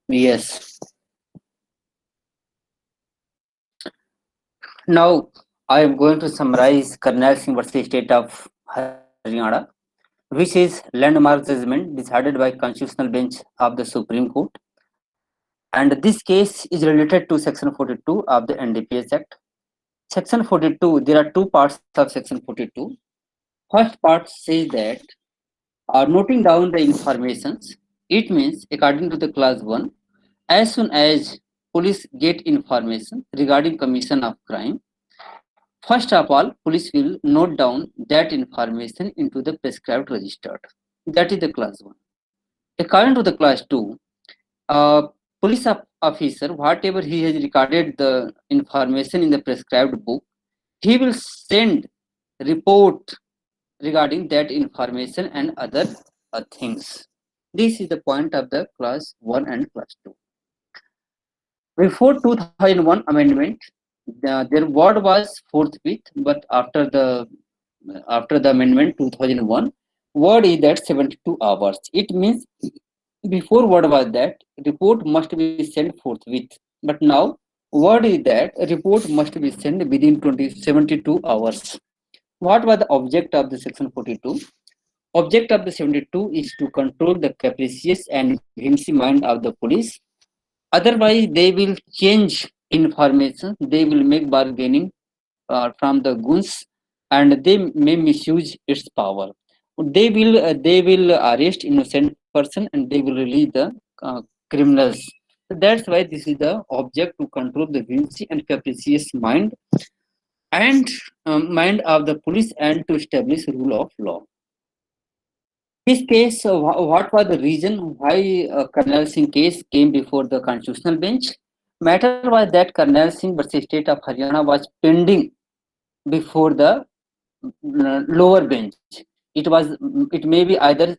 Yes. Now I am going to summarize Karnal Singh versus State of Haryana, which is landmark judgment decided by Constitutional Bench of the Supreme Court. And this case is related to Section 42 of the NDPS Act. Section 42, there are two parts of Section 42. First part says that noting down the informations, it means according to the clause 1, as soon as police get information regarding commission of crime, first of all, police will note down that information into the prescribed registered. That is the clause 1. According to the clause 2, police officer, whatever he has recorded the information in the prescribed book, he will send report regarding that information and other things. This is the point of the clause 1 and clause 2. Before 2001 amendment, their word was forthwith, but after the amendment 2001, word is that 72 hours. It means before word was that report must be sent forthwith, but now word is that report must be sent within 72 hours. What was the object of the section 42? Object of the 72 is to control the capricious and whimsy mind of the police. Otherwise, they will change information, they will make bargaining from the goons, and they may misuse its power. They will arrest innocent person and they will release the criminals. So that's why this is the object to control the whimsy and capricious and mind of the police and to establish rule of law. This case, what was the reason why Karnal Singh case came before the constitutional bench? Matter was that Karnal Singh versus State of Haryana was pending before the lower bench. It may be either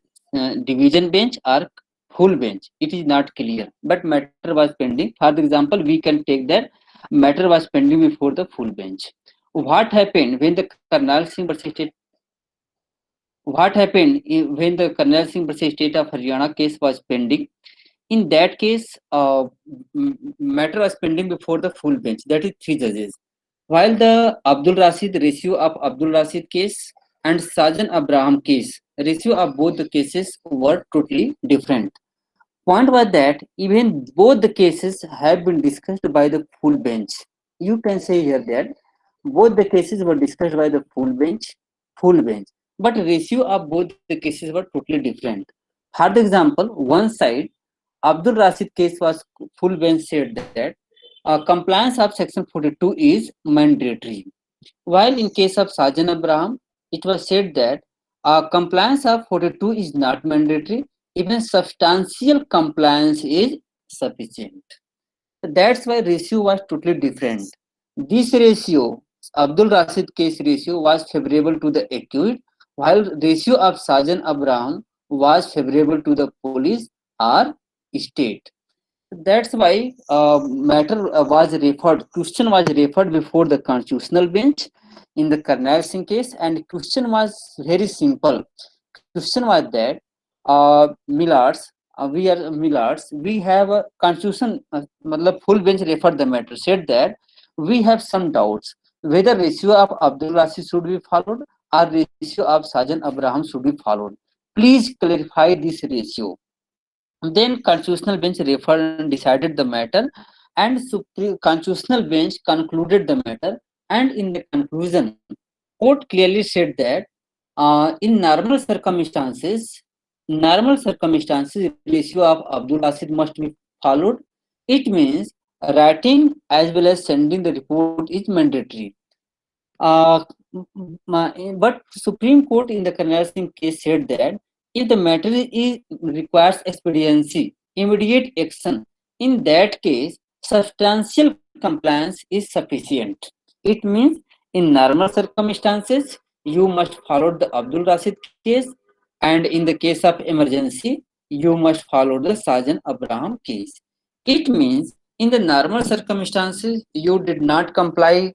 division bench or full bench. It is not clear, but matter was pending. For example, we can take that matter was pending before the full bench. What happened when the Karnal Singh versus State what happened when the Karnal Singh versus State of Haryana case was pending? In that case, matter was pending before the full bench, that is 3 judges. While the Abdul Rashid ratio of Abdul Rashid case and Sajan Abraham case, ratio of both the cases were totally different. Point was that even both the cases have been discussed by the full bench. You can say here that both the cases were discussed by the full bench, but ratio of both the cases were totally different. For example, one side, Abdul Rashid case was full bench said that compliance of section 42 is mandatory, while in case of Sajan Abraham, it was said that compliance of 42 is not mandatory, even substantial compliance is sufficient. That's why ratio was totally different. This ratio, Abdul Rashid case ratio, was favorable to the accused, while ratio of Sajan Abraham was favorable to the police or state. That's why matter was referred, question was referred before the constitutional bench in the Karnal Singh case, and question was very simple. Question was that Millards, we have a constitution, full bench referred the matter, said that we have some doubts whether ratio of Abdul Rashid should be followed or ratio of Sajan Abraham should be followed. Please clarify this ratio. Then constitutional bench referred and decided the matter, and constitutional bench concluded the matter. And in the conclusion, court clearly said that in normal circumstances, ratio of Abdul Rashid must be followed. It means writing as well as sending the report is mandatory. Uh, but Supreme Court in the Karnal Singh case said that if the matter requires expediency, immediate action, in that case, substantial compliance is sufficient. It means in normal circumstances, you must follow the Abdul Rashid case, and in the case of emergency, you must follow the Sajan Abraham case. It means in the normal circumstances, you did not comply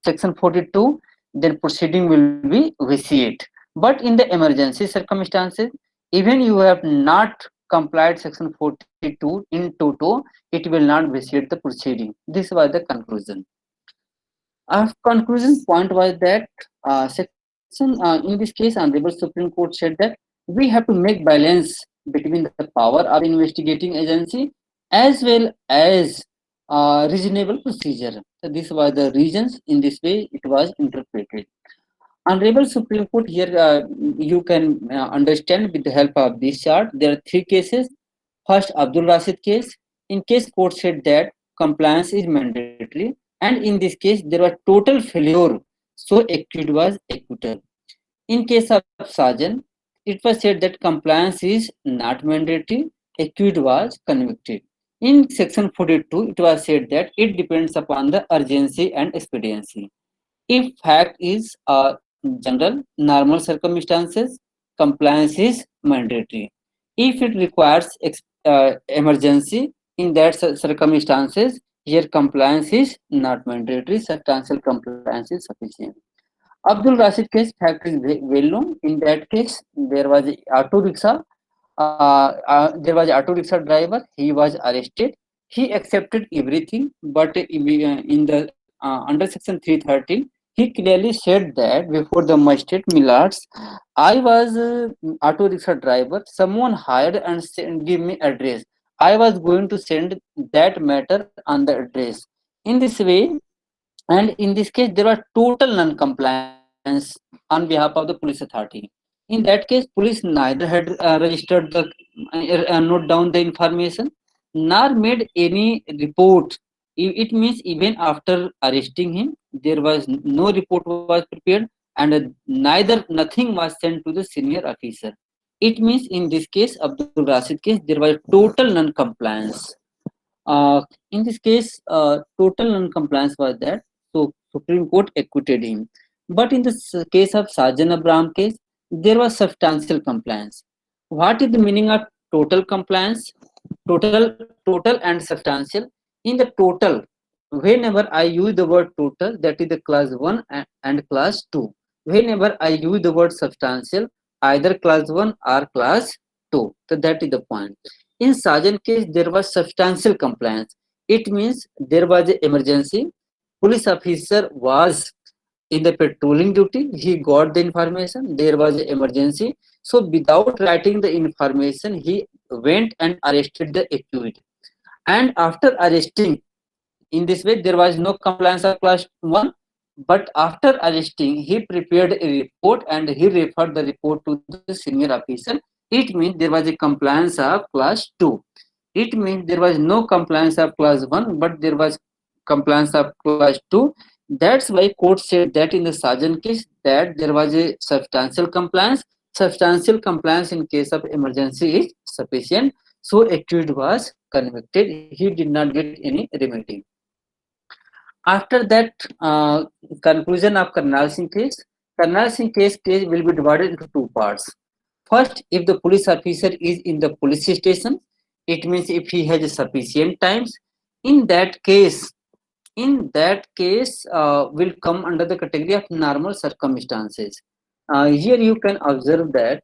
section 42, then proceeding will be vitiate. But in the emergency circumstances, even you have not complied section 42 in toto, it will not vitiate the proceeding. This was the conclusion. Our conclusion point was that section in this case, Honorable Supreme Court said that we have to make balance between the power of the investigating agency as well as reasonable procedure. So this was the reasons. In this way, it was interpreted. Honorable Supreme Court here, you can understand with the help of this chart. There are three cases. First, Abdul Rashid case. In case court said that compliance is mandatory, and in this case there was total failure, so accused was acquitted. In case of Sajan, it was said that compliance is not mandatory, accused was convicted. In section 42, it was said that it depends upon the urgency and expediency. If fact is general, normal circumstances, compliance is mandatory. If it requires emergency, in that circumstances, here compliance is not mandatory, substantial compliance is sufficient. Abdul Rashid case, fact is well known. In that case, there was a auto rickshaw. There was auto rickshaw driver. He was arrested. He accepted everything, but in the under section 313, he clearly said that before the magistrate Millards, I was auto rickshaw driver. Someone hired and give me address. I was going to send that matter on the address. In this way, and in this case, there was total non-compliance on behalf of the police authority. In that case, police neither had registered the note down the information, nor made any report. It means even after arresting him, there was no report was prepared, and nothing was sent to the senior officer. It means in this case, Abdul Rashid case, there was total non-compliance. In this case, total non-compliance was that, so Supreme Court acquitted him. But in the case of Sajan Abraham case, there was substantial compliance. What is the meaning of total compliance? Total and substantial. In the total, whenever I use the word total, that is the class 1 and class 2. Whenever I use the word substantial, either class 1 or class 2. So that is the point. In Sajan case, there was substantial compliance. It means there was an emergency. Police officer was in the patrolling duty. He got the information. There was an emergency. So without writing the information, he went and arrested the accused. And after arresting, in this way, there was no compliance of class 1. But after arresting, he prepared a report and he referred the report to the senior officer. It means there was a compliance of class 2. It means there was no compliance of class 1, but there was compliance of class 2. That's why court said that in the Sajan case that there was a substantial compliance. Substantial compliance in case of emergency is sufficient. So accused was convicted. He did not get any remedy. After that conclusion of Karnal Singh case will be divided into two parts. First, if the police officer is in the police station, it means if he has sufficient times, in that case will come under the category of normal circumstances. Here you can observe that.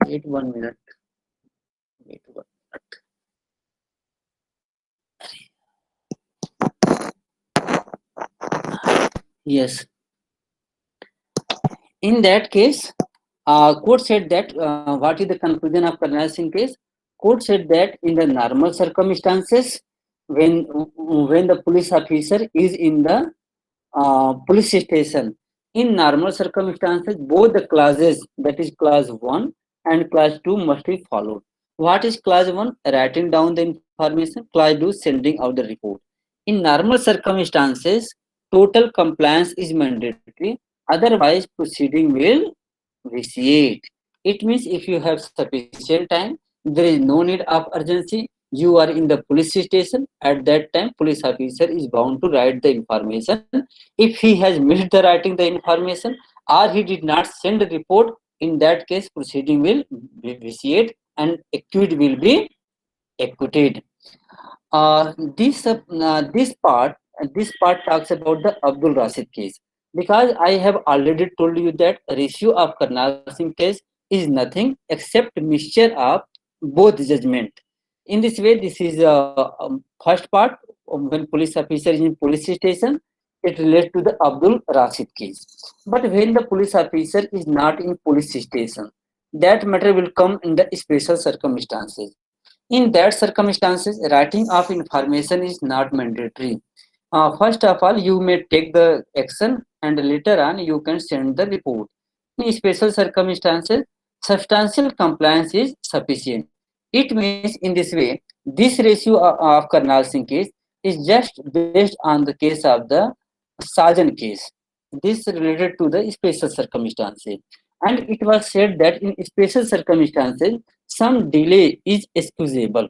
Wait 1 minute. Yes. In that case, court said that what is the conclusion of Karnal Singh case? Court said that in the normal circumstances, when the police officer is in the police station, in normal circumstances, both the classes, that is class 1 and class 2, must be followed. What is class 1? Writing down the information. Class 2, sending out the report. In normal circumstances, total compliance is mandatory. Otherwise, proceeding will vitiate. It means if you have sufficient time, there is no need of urgency. You are in the police station. At that time, police officer is bound to write the information. If he has missed the writing the information or he did not send a report, in that case, proceeding will vitiate and accused will be acquitted. This part talks about the Abdul Rashid case, because I have already told you that ratio of Karnal Singh case is nothing except mixture of both judgment. In this way, this is first part. When police officer is in police station, it relates to the Abdul Rashid case. But when the police officer is not in police station, that matter will come in the special circumstances. In that circumstances, writing of information is not mandatory. First of all, you may take the action and later on you can send the report. In special circumstances, substantial compliance is sufficient. It means in this way, this ratio of Karnal Singh case is just based on the case of the Sajan case. This related to the special circumstances. And it was said that in special circumstances, some delay is excusable.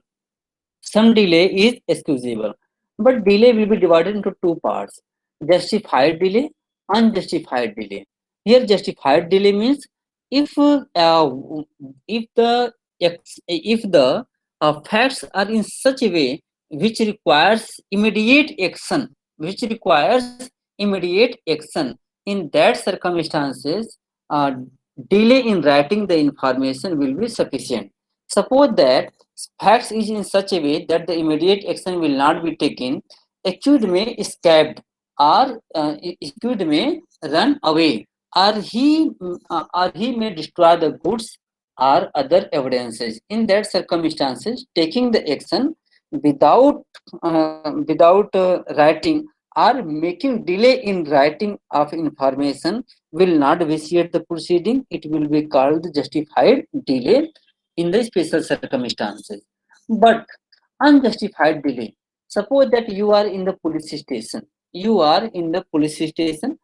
Some delay is excusable. But delay will be divided into two parts: justified delay, unjustified delay. Here, justified delay means if if the if the facts are in such a way which requires immediate action, in that circumstances, delay in writing the information will be sufficient. Suppose that facts is in such a way that the immediate action will not be taken, accused may escape, or accused may run away, or he may destroy the goods or other evidences. In that circumstances, taking the action without writing or making delay in writing of information will not vitiate the proceeding. It will be called justified delay in the special circumstances. But unjustified delay. Suppose that you are in the police station. You are in the police station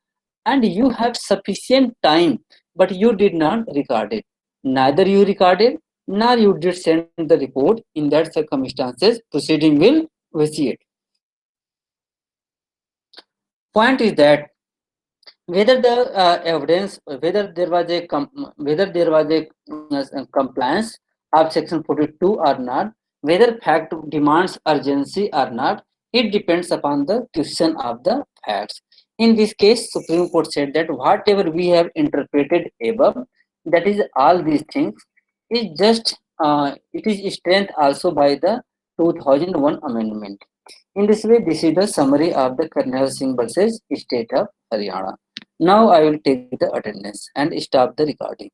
and you have sufficient time, but you did not record it. Neither you recorded nor you did send the report. In that circumstances, proceeding will vitiate. Point is that whether the evidence, whether there was a compliance of section 42 or not, whether fact demands urgency or not, it depends upon the question of the facts. In this case, Supreme Court said that whatever we have interpreted above, that is all these things, is just it is strengthened also by the 2001 amendment. In this way, this is the summary of the Karnail Singh versus State of Haryana. Now I will take the attendance and stop the recording.